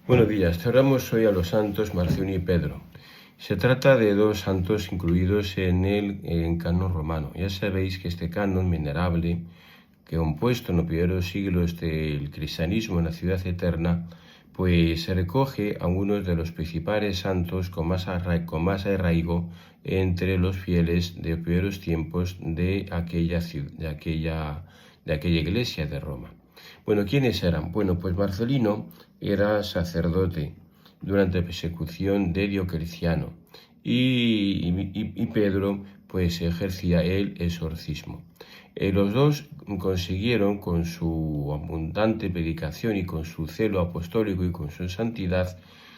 Buenos días, celebramos hoy a los santos Marciono y Pedro. Se trata de dos santos incluidos en el canon romano. Ya sabéis que este canon venerable, que compuesto en los primeros siglos del cristianismo en la ciudad eterna, pues se recoge a algunos de los principales santos con más arraigo entre los fieles de los primeros tiempos de aquella iglesia de Roma. Bueno, ¿quiénes eran? Bueno, pues Marcelino era sacerdote durante la persecución de Diocleciano y Pedro pues ejercía el exorcismo. Los dos consiguieron, con su abundante predicación y con su celo apostólico y con su santidad,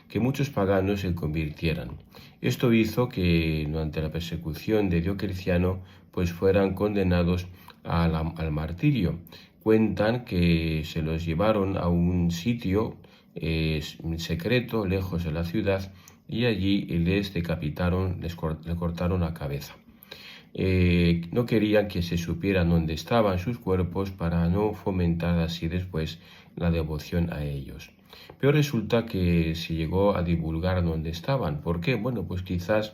que muchos paganos se convirtieran. Esto hizo que durante la persecución de Diocleciano pues fueran condenados al martirio. Cuentan que se los llevaron a un sitio secreto, lejos de la ciudad, y allí les decapitaron, le cortaron la cabeza. No querían que se supieran dónde estaban sus cuerpos para no fomentar así después la devoción a ellos. Pero resulta que se llegó a divulgar dónde estaban. ¿Por qué? Bueno, pues quizás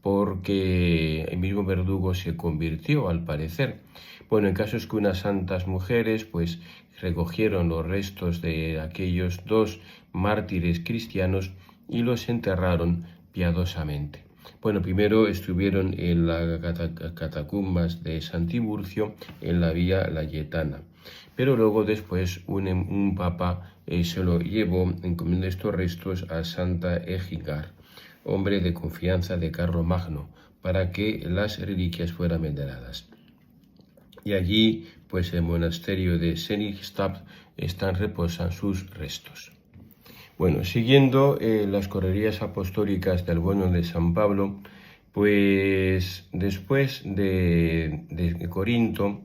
porque el mismo verdugo se convirtió, al parecer. Bueno, en caso es que unas santas mujeres pues recogieron los restos de aquellos dos mártires cristianos y los enterraron piadosamente. Bueno, primero estuvieron en las catacumbas de San Tiburcio, en la Vía Layetana, pero luego después un papa se lo llevó, encomendando estos restos a Santa Egigar, hombre de confianza de Carlomagno, para que las reliquias fueran veneradas. Y allí, pues en el monasterio de Senigstad reposan sus restos. Bueno, siguiendo las correrías apostólicas del bueno de San Pablo, pues después de Corinto,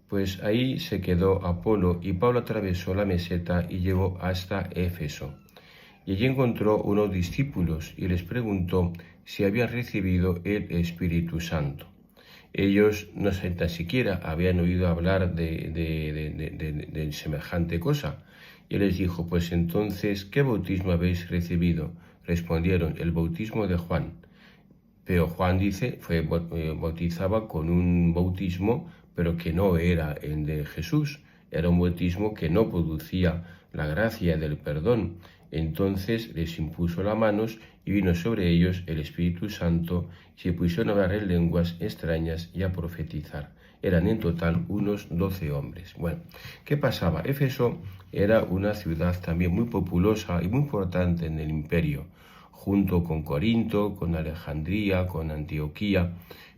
pues ahí se quedó Apolo y Pablo atravesó la meseta y llegó hasta Éfeso. Y allí encontró unos discípulos y les preguntó si habían recibido el Espíritu Santo. Ellos no tan siquiera habían oído hablar de semejante cosa. Y les dijo, pues entonces, ¿qué bautismo habéis recibido? Respondieron, el bautismo de Juan. Pero Juan dice, bautizaba con un bautismo, pero que no era el de Jesús. Era un bautismo que no producía la gracia del perdón. Entonces les impuso las manos y vino sobre ellos el Espíritu Santo y se pusieron a hablar en lenguas extrañas y a profetizar. Eran en total unos 12 hombres. Bueno, ¿qué pasaba? Éfeso era una ciudad también muy populosa y muy importante en el imperio, junto con Corinto, con Alejandría, con Antioquía.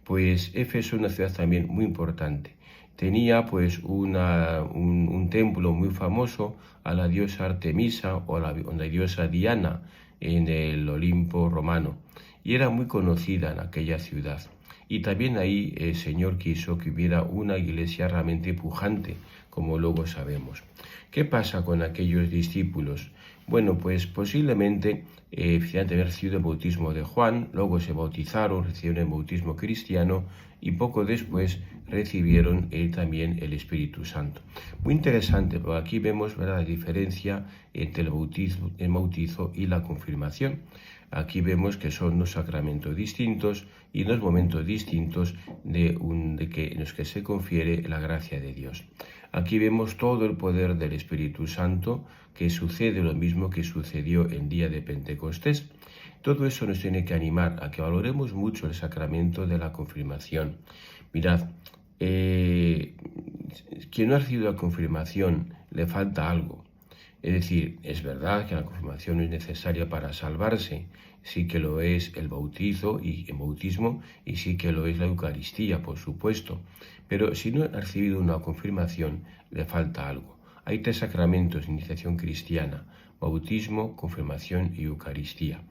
Pues Éfeso es una ciudad también muy importante. Tenía pues un templo muy famoso a la diosa Artemisa o a la diosa Diana en el Olimpo romano, y era muy conocida en aquella ciudad. Y también ahí el Señor quiso que hubiera una iglesia realmente pujante, como luego sabemos. ¿Qué pasa con aquellos discípulos? Bueno, pues posiblemente finalmente haber recibido el bautismo de Juan, luego se bautizaron, recibieron el bautismo cristiano y poco después recibieron también el Espíritu Santo. Muy interesante, porque aquí vemos, ¿verdad?, la diferencia entre el bautizo y la confirmación. Aquí vemos que son dos sacramentos distintos y dos momentos distintos en los que se confiere la gracia de Dios. Aquí vemos todo el poder del Espíritu Santo, que sucede lo mismo que sucedió el día de Pentecostés. Todo eso nos tiene que animar a que valoremos mucho el sacramento de la confirmación. Mirad, quien no ha recibido la confirmación le falta algo. Es decir, es verdad que la confirmación no es necesaria para salvarse, sí que lo es el bautismo y sí que lo es la Eucaristía, por supuesto. Pero si no ha recibido una confirmación, le falta algo. Hay 3 sacramentos de iniciación cristiana: bautismo, confirmación y Eucaristía.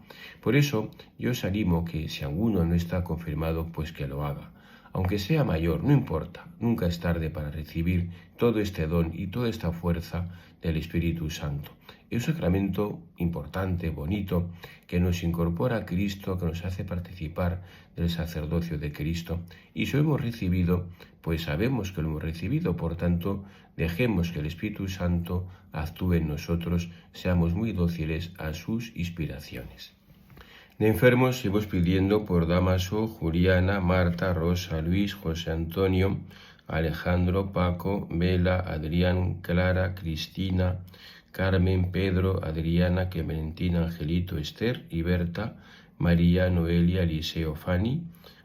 Por eso yo os animo que si alguno no está confirmado, pues que lo haga. aunque sea mayor, no importa, nunca es tarde para recibir todo este don y toda esta fuerza del Espíritu Santo. Es un sacramento importante, bonito, que nos incorpora a Cristo, que nos hace participar del sacerdocio de Cristo. Y si lo hemos recibido, pues sabemos que lo hemos recibido, por tanto, dejemos que el Espíritu Santo actúe en nosotros, seamos muy dóciles a sus inspiraciones. De enfermos seguimos pidiendo por Damaso, Juliana, Marta, Rosa, Luis, José Antonio, Alejandro, Paco, Vela, Adrián, Clara, Cristina, Carmen, Pedro, Adriana, Clementina, Angelito, Esther y Berta, María, Noelia, Eliseo, Fanny,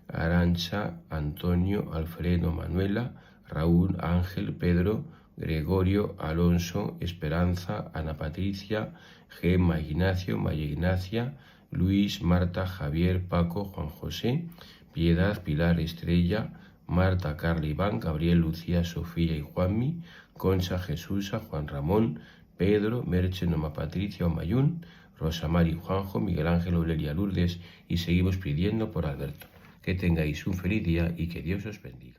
Arancha, Antonio, Alfredo, Manuela, Raúl, Ángel, Pedro, Gregorio, Alonso, Esperanza, Ana Patricia, Gemma, Ignacio, María Ignacia, Luis, Marta, Javier, Paco, Juan José, Piedad, Pilar, Estrella, Marta, Carla, Iván, Gabriel, Lucía, Sofía y Juanmi, Concha, Jesús, Juan Ramón, Pedro, Merche, Noma Patricia, Omayún, Rosa Mari, Juanjo, Miguel Ángel, Aurelia, Lourdes, y seguimos pidiendo por Alberto. Que tengáis un feliz día y que Dios os bendiga.